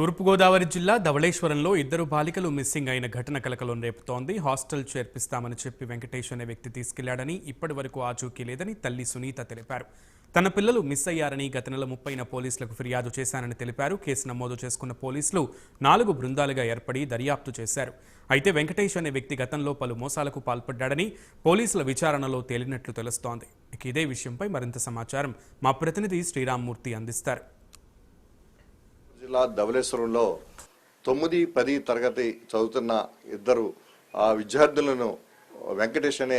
తూర్పుగోదావరి జిల్లా ధవళేశ్వరంలో ఇద్దరు బాలికలు మిస్సింగ్ అయిన ఘటన కలకలం రేపుతోంది. హాస్టల్ చేర్పిస్తామని చెప్పి వెంకటేష్ అనే వ్యక్తి తీసుకెళ్లాడని, ఇప్పటి వరకు ఆచూకీ లేదని తల్లి సునీత తెలిపారు. తన పిల్లలు మిస్ అయ్యారని గత నెల 30న పోలీసులకు ఫిర్యాదు చేశానని తెలిపారు. కేసు నమోదు చేసుకున్న పోలీసులు 4 బృందాలుగా ఏర్పడి దర్యాప్తు చేశారు. అయితే వెంకటేష్ అనే వ్యక్తి గతంలో పలు మోసాలకు పాల్పడ్డాడని పోలీసుల విచారణలో తేలినట్లు తెలుస్తోంది. ఇదే విషయంపై మరింత సమాచారం మా ప్రతినిధి శ్రీరామ్మూర్తి అందిస్తారు. జిల్లా ధవళేశ్వరంలో 9, 10 తరగతి చదువుతున్న ఇద్దరు విద్యార్థులను వెంకటేష్ అనే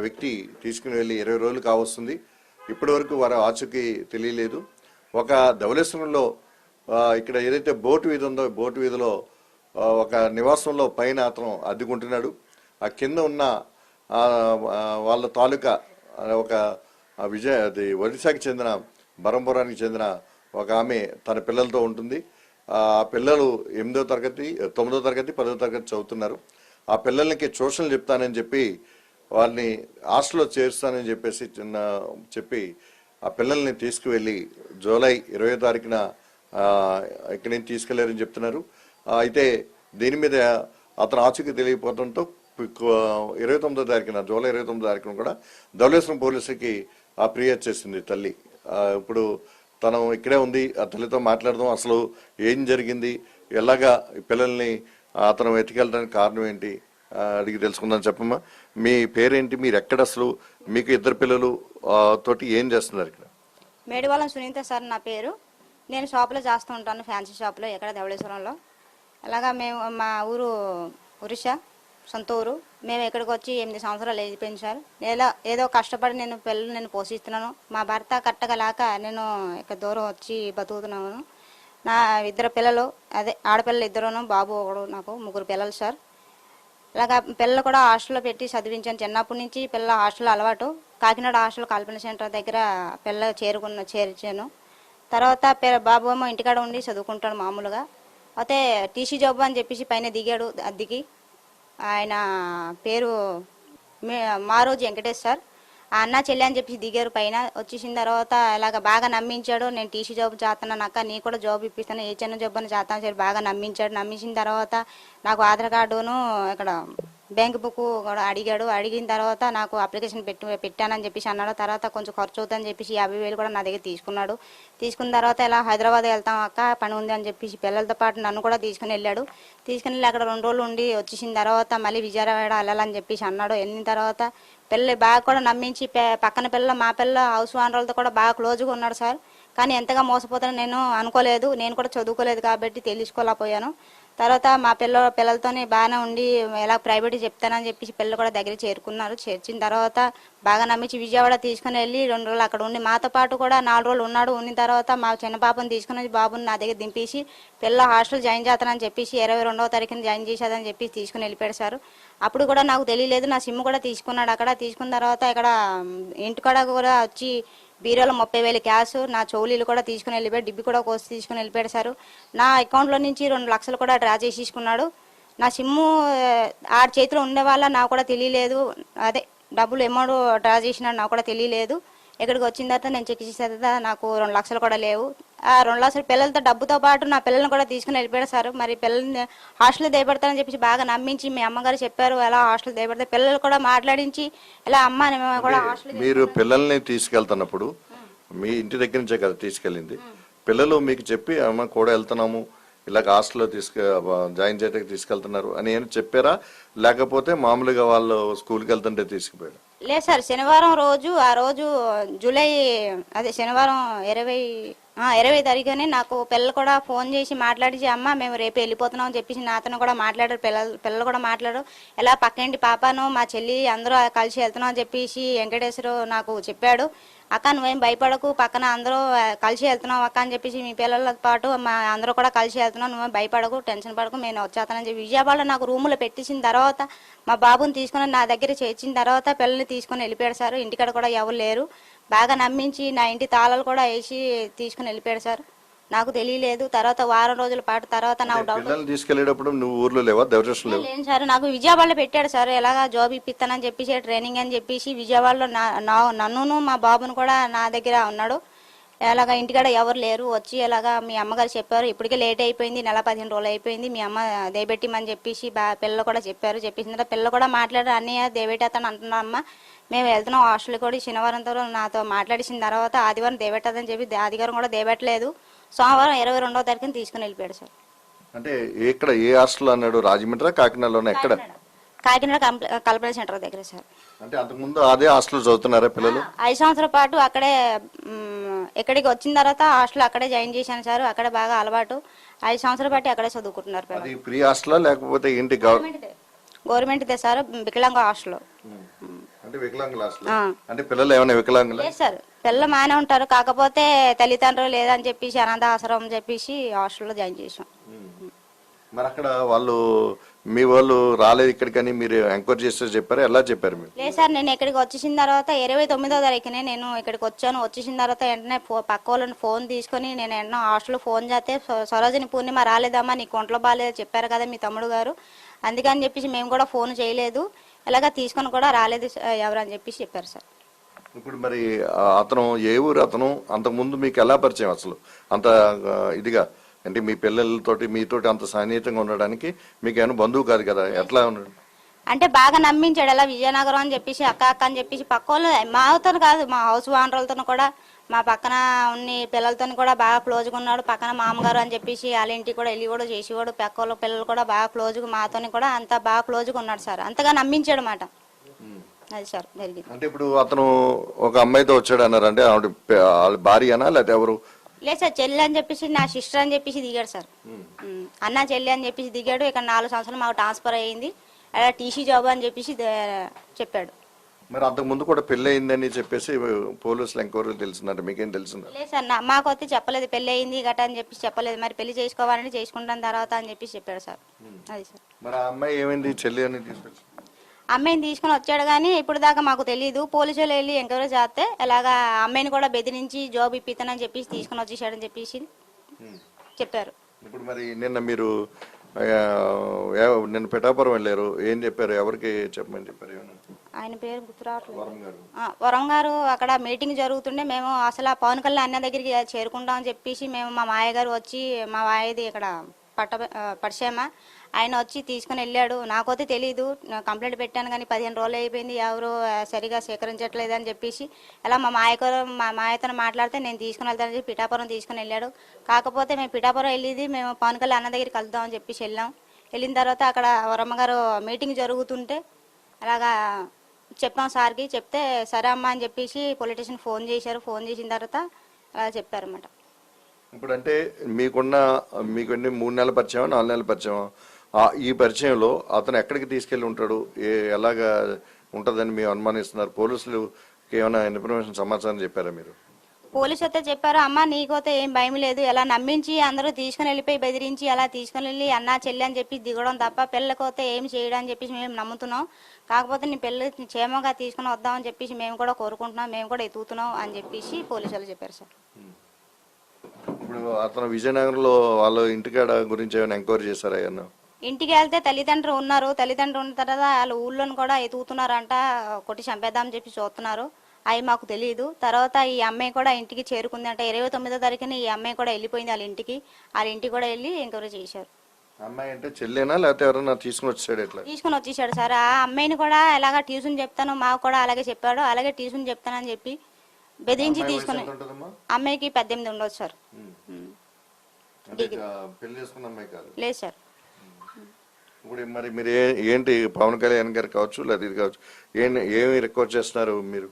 వ్యక్తి తీసుకుని వెళ్ళి 20 రోజులు కావస్తుంది. ఇప్పటి వరకు వారి ఆచూకీ తెలియలేదు. ఒక ధవళేశ్వరంలో ఇక్కడ ఏదైతే బోటు వీధి ఉందో బోటు వీధిలో ఒక నివాసంలో పైన అతను అద్దెకుంటున్నాడు. ఆ కింద ఉన్న వాళ్ళ తాలూకా ఒక ఒడిశాకి చెందిన బరంపురానికి చెందిన ఒక ఆమె తన పిల్లలతో ఉంటుంది. ఆ పిల్లలు 8వ తరగతి, 9వ తరగతి, 10వ తరగతి చదువుతున్నారు. ఆ పిల్లలకి ట్యూషన్లు చెప్తానని చెప్పి వాళ్ళని హాస్టల్లో చేరుస్తానని చెప్పి ఆ పిల్లల్ని తీసుకువెళ్ళి జూలై 20వ తారీఖున ఇక్కడి నుంచి తీసుకెళ్లారని చెప్తున్నారు. అయితే దీని మీద అతను ఆచూకీ తెలియకపోవడంతో 29వ తారీఖున జూలై 29వ తారీఖున కూడా ధవళేశ్వరం పోలీసులకి ఫిర్యాదు చేసింది తల్లి. ఇప్పుడు తను ఇక్కడే ఉంది, ఆ తల్లితో మాట్లాడదాం, అసలు ఏం జరిగింది, ఎలాగా పిల్లల్ని అతను వెతికెళ్ళడానికి కారణం ఏంటి అడిగి తెలుసుకుందాం. చెప్పమ్మా, మీ పేరేంటి, మీరు ఎక్కడ, అసలు మీకు ఇద్దరు పిల్లలు తోటి ఏం చేస్తున్నారు ఇక్కడ? మేడివాళ్ళం సునీత సార్ నా పేరు. నేను షాప్లో చేస్తూ ఉంటాను, ఫ్యాన్సీ షాప్లో, ఎక్కడ ధవళేశ్వరంలో. అలాగా మేము మా ఊరు ఒరిస్సా, సొంత ఊరు. మేము ఇక్కడికి వచ్చి 8 సంవత్సరాలు అయిపోయింది సార్. ఏదో కష్టపడి నేను పిల్లలు నేను పోషిస్తున్నాను. మా భర్త కట్టగలాక నేను ఇక్కడ దూరం వచ్చి బతుకుతున్నాను. నా 2 పిల్లలు, అదే ఆడపిల్లలు 2, బాబు 1, నాకు 3 పిల్లలు సార్. ఇలాగా పిల్లలు కూడా హాస్టల్లో పెట్టి చదివించాను. చిన్నప్పటి నుంచి పిల్లల హాస్టల్ అలవాటు. కాకినాడ హాస్టల్ కాల్పన సెంటర్ దగ్గర పిల్లలు చేర్చాను. తర్వాత బాబు ఏమో ఇంటికాడ ఉండి చదువుకుంటాడు మామూలుగా. అయితే టీసీ జాబ్ అని చెప్పేసి పైన దిగాడు అద్దెకి. ఆయన పేరు మారోజు వెంకటేష్ సార్. ఆ అన్న చెల్లి అని చెప్పి దిగారు పైన. వచ్చేసిన తర్వాత ఇలాగ బాగా నమ్మించాడు. నేను టీసీ జాబ్ చేస్తున్నాను అక్క, నీ కూడా జాబ్ ఇప్పిస్తాను, ఏ చిన్న జాబ్ అని చేస్తాను సరే బాగా నమ్మించాడు. నమ్మించిన తర్వాత నాకు ఆధార్ కార్డును ఇక్కడ బ్యాంక్ బుక్ కూడా అడిగాడు. అడిగిన తర్వాత నాకు అప్లికేషన్ పెట్టానని చెప్పేసి అన్నాడు. తర్వాత కొంచెం ఖర్చు అవుతుందని చెప్పేసి 50,000 కూడా నా దగ్గర తీసుకున్నాడు. తీసుకున్న తర్వాత ఇలా హైదరాబాద్ వెళ్తాం అక్క, పని ఉంది అని చెప్పేసి పిల్లలతో పాటు నన్ను కూడా తీసుకుని వెళ్ళాడు. తీసుకుని వెళ్ళి అక్కడ 2 రోజులు ఉండి వచ్చేసిన తర్వాత మళ్ళీ విజయవాడ వెళ్ళాలని చెప్పేసి అన్నాడు. వెళ్ళిన తర్వాత పిల్లలు బాగా కూడా నమ్మించి పక్కన పిల్లలు మా పిల్లలు హౌస్ ఓనర్లతో కూడా బాగా క్లోజ్గా ఉన్నాడు సార్. కానీ ఎంతగా మోసపోతానో నేను అనుకోలేదు. నేను కూడా చదువుకోలేదు కాబట్టి తెలుసుకోలేకపోయాను. తర్వాత మా పిల్లలతోనే బాగానే ఉండి ఎలా ప్రైవేట్ చెప్తానని చెప్పేసి పిల్లలు కూడా దగ్గర చేరుకున్నారు. చేర్చిన తర్వాత బాగా నమ్మించి విజయవాడ తీసుకుని వెళ్ళి 2 రోజులు అక్కడ ఉండి మాతో పాటు కూడా 4 రోజులు ఉన్నాడు. ఉన్న తర్వాత మా చిన్న పాపను తీసుకుని బాబుని నా దగ్గర దింపేసి పిల్లల హాస్టల్ జాయిన్ చేస్తానని చెప్పేసి 22వ తారీఖున జాయిన్ చేసేదని చెప్పేసి తీసుకుని వెళ్ళిపోయాడు సార్. అప్పుడు కూడా నాకు తెలియలేదు. నా సిమ్ కూడా తీసుకున్నాడు. అక్కడ తీసుకున్న తర్వాత ఇక్కడ ఇంటికాడ కూడా వచ్చి బీరోలో 30,000 క్యాష్, నా చౌలీలు కూడా తీసుకుని వెళ్ళిపోయాడు. డిబ్బి కూడా కోసి తీసుకుని వెళ్ళిపోయాడు సార్. నా అకౌంట్లో నుంచి 2 లక్షలు కూడా డ్రా చేసేసుకున్నాడు. నా సిమ్ము ఆడి చేతిలో ఉండే వాళ్ళ నాకు కూడా తెలియలేదు. అదే డబ్బులు అమౌంట్ డ్రా చేసినాడు నాకు కూడా తెలియలేదు. ఇక్కడికి వచ్చిన తర్వాత నేను చెక్ చేసిన తర్వాత నాకు 2 లక్షలు కూడా లేవు. ఆ 2 లక్షలు పిల్లలతో డబ్బుతో పాటు నా పిల్లల్ని కూడా తీసుకుని వెళ్ళిపోయాడు సార్. మరి పిల్లల్ని హాస్టల్ దేయబడతానని చెప్పేసి బాగా నమ్మించి మీ అమ్మగారు చెప్పారు ఎలా హాస్టల్ దేయబడితే పిల్లలు కూడా మాట్లాడించి ఇలా అమ్మ కూడా హాస్టల్. మీరు పిల్లల్ని తీసుకెళ్తున్నప్పుడు మీ ఇంటి దగ్గర నుంచే కదా తీసుకెళ్ళింది, పిల్లలు మీకు చెప్పి అమ్మ కూడా వెళ్తున్నాము, ఇలాగ హాస్టల్లో జాయిన్ చేయడానికి తీసుకెళ్తున్నారు అని ఏమైనా చెప్పారా, లేకపోతే మామూలుగా వాళ్ళు స్కూల్కి వెళ్తుంటే తీసుకుపోయారు? లేదు సార్, శనివారం రోజు, ఆ రోజు జూలై అదే శనివారం 20 తారీఖునే నాకు పిల్లలు కూడా ఫోన్ చేసి మాట్లాడి అమ్మ మేము రేపు వెళ్ళిపోతున్నాం అని చెప్పేసి నాతను కూడా మాట్లాడారు. పిల్లలు కూడా మాట్లాడారు. ఇలా పక్కింటి పాపను మా చెల్లి అందరూ కలిసి వెళ్తున్నాం అని చెప్పేసి వెంకటేశ్వరు నాకు చెప్పాడు. అక్క నువ్వేం భయపడకు, పక్కన అందరూ కలిసి వెళ్తున్నావు అక్క అని చెప్పేసి మీ పిల్లలతో పాటు మా అందరూ కూడా కలిసి వెళ్తున్నాం, నువ్వేం భయపడకు, టెన్షన్ పడకు, నేను వచ్చేస్తానని చెప్పి విజయవాడలో నాకు రూములో పెట్టించిన తర్వాత మా బాబుని తీసుకుని నా దగ్గర చేర్చిన తర్వాత పిల్లల్ని తీసుకుని వెళ్ళిపోయాడు సార్. ఇంటికాడ కూడా ఎవరు లేరు. బాగా నమ్మించి నా ఇంటి తాళాలు కూడా వేసి తీసుకుని వెళ్ళిపోయాడు సార్. నాకు తెలియలేదు. తర్వాత వారం రోజుల పాటు తర్వాత నాకు డౌట్ తీసుకెళ్లేటప్పుడు నువ్వు ఊర్లో లేవా? లేదు సార్, నాకు విజయవాడలో పెట్టాడు సార్. ఎలాగా జాబ్ ఇప్పిస్తానని చెప్పేసి ట్రైనింగ్ అని చెప్పేసి విజయవాడలో నన్నును మా బాబును కూడా నా దగ్గర ఉన్నాడు. ఎలాగా ఇంటికాడ ఎవరు లేరు, వచ్చి ఎలాగా మీ అమ్మగారు చెప్పారు, ఇప్పటికే లేట్ అయిపోయింది, నెల 15 రోజులు అయిపోయింది, మీ అమ్మ దేబెట్టిమని చెప్పేసి పిల్లలు కూడా చెప్పారు. చెప్పేసిన తర్వాత పిల్లలు కూడా మాట్లాడారు, అన్నయ్య దేబెట్టేస్తాను అంటున్నారమ్మా, మేము వెళ్తున్నాం హాస్టల్ కూడా. శనివారంతో నాతో మాట్లాడిసిన తర్వాత ఆదివారం దేబెట్టదని చెప్పి ఆదివారం కూడా దేబెట్టలేదు. సోమవారం 22వ తారీఖున తీసుకుని వెళ్ళిపోయాడు సార్. అంటే ఇక్కడ ఏ హాస్టల్ అన్నాడు? రాజమండ్రి, కాకినాడలోనే? ఎక్కడ? కాకినాడ కల్పన సెంటర్ దగ్గర సార్. అంటే అంతకుముందు అదే హాస్టల్ చదువుతున్నారా పిల్లలు? 5 సంవత్సరాల పాటు అక్కడే, ఇక్కడికి వచ్చిన తర్వాత హాస్టల్ అక్కడే జాయిన్ చేశాను సార్. అక్కడే బాగా అలవాటు. 5 సంవత్సరాల పాటు అక్కడే చదువుకుంటున్నారు పిల్లలు. అది ఫ్రీ హాస్టలా లేకపోతే ఏంటి? గవర్నమెంట్దే సార్, వికలాంగ హాస్టల్. అంటే వికలాంగుల హాస్టల్. అంటే పిల్లలు ఏమైనా వికలాంగులా? లేదు సార్, పిల్లలు మానే ఉంటారు, కాకపోతే తల్లిదండ్రులు లేదని చెప్పేసి అనాథ ఆశ్రమం చెప్పేసి హాస్టల్లో జాయిన్ చేసాం. మరి అక్కడ వాళ్ళు మీ వాళ్ళు రాలేదు ఇక్కడికని మీరు ఎంక్వైరీ చేస్తే చెప్పారు? ఎలా చెప్పారు మీరు? లేదు సార్, నేను ఇక్కడికి వచ్చేసిన తర్వాత 29వ తారీఖునే నేను ఇక్కడికి వచ్చాను. వచ్చేసిన తర్వాత వెంటనే పక్క వాళ్ళని ఫోన్ తీసుకొని నేను వెంటనే హాస్టల్ ఫోన్ చేస్తే సరోజిని పూర్ణిమ రాలేదమ్మా, నీకు ఒంట్లో బాగాలేదు చెప్పారు కదా మీ తమ్ముడు గారు, అందుకని చెప్పేసి మేము కూడా ఫోన్ చేయలేదు, ఇలాగా తీసుకొని కూడా రాలేదు ఎవరని చెప్పేసి చెప్పారు సార్. ఇప్పుడు మరి అతను ఏ ఊరు? అతను అంతకుముందు మీకు ఎలా పరిచయం అసలు అంత ఇదిగా? అంటే మీ పిల్లలతోటి మీతోటి అంత సన్నిహితంగా ఉండడానికి మీకు ఏమైనా బంధువు కాదు కదా, ఎట్లా ఉన్నాడు? అంటే బాగా నమ్మించాడు, అలా విజయనగరం అని చెప్పేసి అక్క అక్క అని చెప్పేసి పక్క వాళ్ళు మాతో కాదు, మా హౌస్ ఓనర్లతో కూడా, మా పక్కన ఉన్న పిల్లలతో కూడా బాగా క్లోజ్గా ఉన్నాడు. పక్కన మామగారు అని చెప్పేసి వాళ్ళ ఇంటికి కూడా వెళ్ళి కూడా చేసేవాడు. పక్క వాళ్ళ పిల్లలు కూడా బాగా క్లోజ్గా, మాతో కూడా అంతా బాగా క్లోజ్గా ఉన్నాడు సార్. అంతగా నమ్మించాడు అన్నమాట. అది సార్ జరిగింది. అంటే ఇప్పుడు అతను ఒక అమ్మాయితో వచ్చాడు అన్నారు, అంటే ఆవిడ భార్యనా లేకపోతే ఎవరు? లేదు సార్, చెల్లి అని చెప్పేసి నా సిస్టర్ అని చెప్పేసి దిగాడు సార్. అన్న చెల్లి అని చెప్పేసి దిగాడు. ఇక్కడ 4 సంవత్సరాలు మాకు ట్రాన్స్ఫర్ అయ్యింది, అలా టీసీ జాబ్ అని చెప్పేసి చెప్పాడు. మరి అంతకు ముందు కూడా పెళ్లి అయిందని చెప్పేసి పోలీసులు ఎంక్వైరీ తెలిసిందంటే మీకేం తెలిసిందా? లేదు సార్, మాకు అయితే చెప్పలేదు, పెళ్లి అయింది గట్ట అని చెప్పేసి చెప్పలేదు. మరి పెళ్లి చేసుకోవాలని చేసుకుంటాను తర్వాత అని చెప్పేసి చెప్పాడు సార్. అది సార్. మరి ఆ అమ్మాయి ఏమైంది? చెల్లి అని తీసుకొచ్చి అమ్మాయిని తీసుకుని వచ్చాడు, కానీ ఇప్పుడు దాకా మాకు తెలియదు. పోలీసులు వెళ్ళి ఎంక్వైరీ చేస్తే ఇలాగా అమ్మాయిని కూడా బెదిరించి జాబ్ ఇప్పిస్తానని చెప్పేసి తీసుకుని వచ్చేసాడని చెప్పేసి చెప్పారు. ఇప్పుడు మరి నిన్న మీరు నిన్న పిఠాపురం వెళ్ళారు, ఏం చెప్పారు? ఎవరికి చెప్పమని చెప్పారు? ఆయన పేరు గుర్తు రావట్లేదు. వరం గారు అక్కడ మీటింగ్ జరుగుతుండే, మేము అసలు పవన్ కళ్యాణ్ అన్న దగ్గరికి చేరుకుంటామని చెప్పేసి మేము మా మాయ గారు వచ్చి, మా మాయది ఇక్కడ పడిసేమ ఆయన వచ్చి తీసుకుని వెళ్ళాడు. నాకైతే తెలీదు, కంప్లైంట్ పెట్టాను కానీ 15 రోజులు అయిపోయింది, ఎవరు సరిగా సేకరించట్లేదు అని చెప్పేసి అలా మా మాయతో మాట్లాడితే నేను తీసుకుని వెళ్తానని చెప్పి పిఠాపురం తీసుకుని వెళ్ళాడు. కాకపోతే మేము పిఠాపురం వెళ్ళేది మేము పవన్ కళ్యాణ్ అన్న దగ్గరికి వెళ్దామని చెప్పేసి వెళ్ళాం. వెళ్ళిన తర్వాత అక్కడ వరమ్మ గారు మీటింగ్ జరుగుతుంటే అలాగా చెప్పాం సార్కి. చెప్తే సరే అమ్మా అని చెప్పేసి పొలిటీషియన్ ఫోన్ చేశారు. ఫోన్ చేసిన తర్వాత అలా చెప్పారన్నమాట. ఇప్పుడు అంటే మీకు 3 నెలల పరిచయం, 4 నెలల పరిచయం, ఈ పరిచయంలో అతను ఎక్కడికి తీసుకెళ్లి ఉంటాడు, ఎలాగా ఉంటుందని మీరు అనుమానిస్తున్నారు? పోలీసులకి ఏమైనా ఇన్ఫర్మేషన్ సమాచారం చెప్పారా మీరు? పోలీసు అయితే చెప్పారు, అమ్మ నీకైతే ఏం భయం లేదు, ఎలా నమ్మించి అందరూ తీసుకుని వెళ్ళిపోయి బెదిరించి అలా తీసుకుని వెళ్ళి అన్న చెల్లి అని చెప్పి దిగడం తప్ప పిల్లలకైతే ఏం చేయడం అని చెప్పేసి మేము నమ్ముతున్నాం. కాకపోతే నీ పిల్లలు క్షేమంగా తీసుకుని వద్దామని చెప్పేసి మేము కూడా కోరుకుంటున్నాం, మేము కూడా ఎత్తుకుతున్నాం అని చెప్పేసి పోలీసులు చెప్పారు సార్. ఇప్పుడు అతను విజయనగరంలో వాళ్ళ ఇంటికాడ గురించి ఏమైనా ఎంక్వైరీ చేశారా? ఏమన్నా ఇంటికి వెళ్తే తల్లిదండ్రులు ఉన్నారు, తల్లిదండ్రులు ఉన్న తర్వాత వాళ్ళ ఊళ్ళోని కూడా ఎతుకుతున్నారంట, కొట్టి చంపేద్దామని చెప్పి చూస్తున్నారు. అవి మాకు తెలియదు. తర్వాత ఈ అమ్మాయి కూడా ఇంటికి చేరుకుందంట. 29వ తారీఖున ఈ అమ్మాయి కూడా వెళ్ళిపోయింది వాళ్ళ ఇంటికి కూడా వెళ్ళి ఎంక్వైరీ చేశారు. అమ్మాయి అంటే చెల్లేనా లేకపోతే ఎవరైనా తీసుకుని వచ్చాడు? ఎట్లా తీసుకుని వచ్చేసాడు సార్. ఆ అమ్మాయిని కూడా ఎలాగా ట్యూషన్ చెప్తాను, మాకు కూడా అలాగే చెప్పాడు, అలాగే ట్యూషన్ చెప్తానని చెప్పి బెదిరించి తీసుకుని. అమ్మాయికి 18 ఉండొచ్చు సార్. లేదు సార్. ఇప్పుడు మరి మీరు ఏంటి పవన్ కళ్యాణ్ గారు కావచ్చు లేదా ఇది కావచ్చు, ఏమి రిక్వెస్ట్ చేస్తున్నారు మీరు?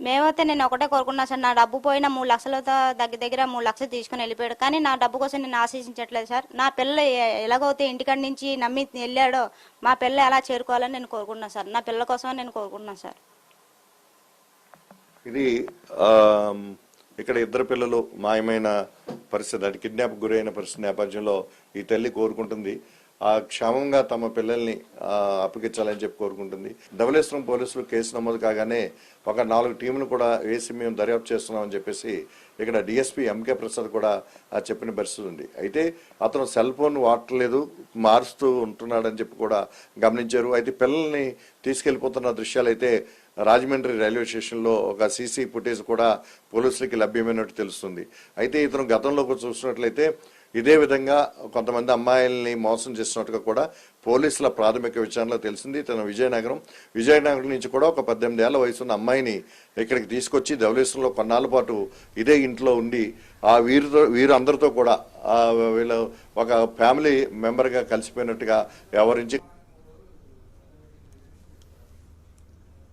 మేమైతే నేను ఒకటే కోరుకున్నా సార్, నా డబ్బు పోయిన 3 లక్షలతో దగ్గర 3 లక్షలు తీసుకుని వెళ్ళిపోయాడు, కానీ నా డబ్బు కోసం నేను ఆశించట్లేదు సార్. నా పిల్ల ఎలాగైతే ఇంటికాడి నుంచి నమ్మి వెళ్ళాడో మా పిల్ల ఎలా చేరుకోవాలని నేను కోరుకున్నా సార్. నా పిల్ల కోసమే నేను కోరుకున్నా సార్. ఇది ఇక్కడ 2 పిల్లలు మాయమైన పరిస్థితి, అంటే కిడ్నాప్ గురైన పరిస్థితి నేపథ్యంలో ఈ తల్లి కోరుకుంటుంది ఆ క్షేమంగా తమ పిల్లల్ని అప్పగించాలని చెప్పి కోరుకుంటుంది. ధవళేశ్వరం పోలీసులు కేసు నమోదు కాగానే ఒక 4 టీంలు కూడా వేసి మేము దర్యాప్తు చేస్తున్నామని చెప్పేసి ఇక్కడ డిఎస్పీ ఎంకే ప్రసాద్ కూడా చెప్పిన పరిస్థితి ఉంది. అయితే అతను సెల్ ఫోన్ వాడట్లేదు, మారుస్తూ ఉంటున్నాడని చెప్పి కూడా గమనించారు. అయితే పిల్లల్ని తీసుకెళ్లిపోతున్న దృశ్యాలు అయితే రాజమండ్రి రైల్వే స్టేషన్లో ఒక సీసీ ఫుటేజ్ కూడా పోలీసులకి లభ్యమైనట్టు తెలుస్తుంది. అయితే ఇతను గతంలో చూసినట్లయితే ఇదే విధంగా కొంతమంది అమ్మాయిల్ని మోసం చేస్తున్నట్టుగా కూడా పోలీసుల ప్రాథమిక విచారణలో తెలిసింది. తన విజయనగరం నుంచి కూడా ఒక 18 ఏళ్ల వయసున్న అమ్మాయిని ఇక్కడికి తీసుకొచ్చి ధవళేశ్వరంలో కొన్నాళ్ళ పాటు ఇదే ఇంట్లో ఉండి ఆ వీరందరితో కూడా వీళ్ళు ఒక ఫ్యామిలీ మెంబర్గా కలిసిపోయినట్టుగా వ్యవహరించి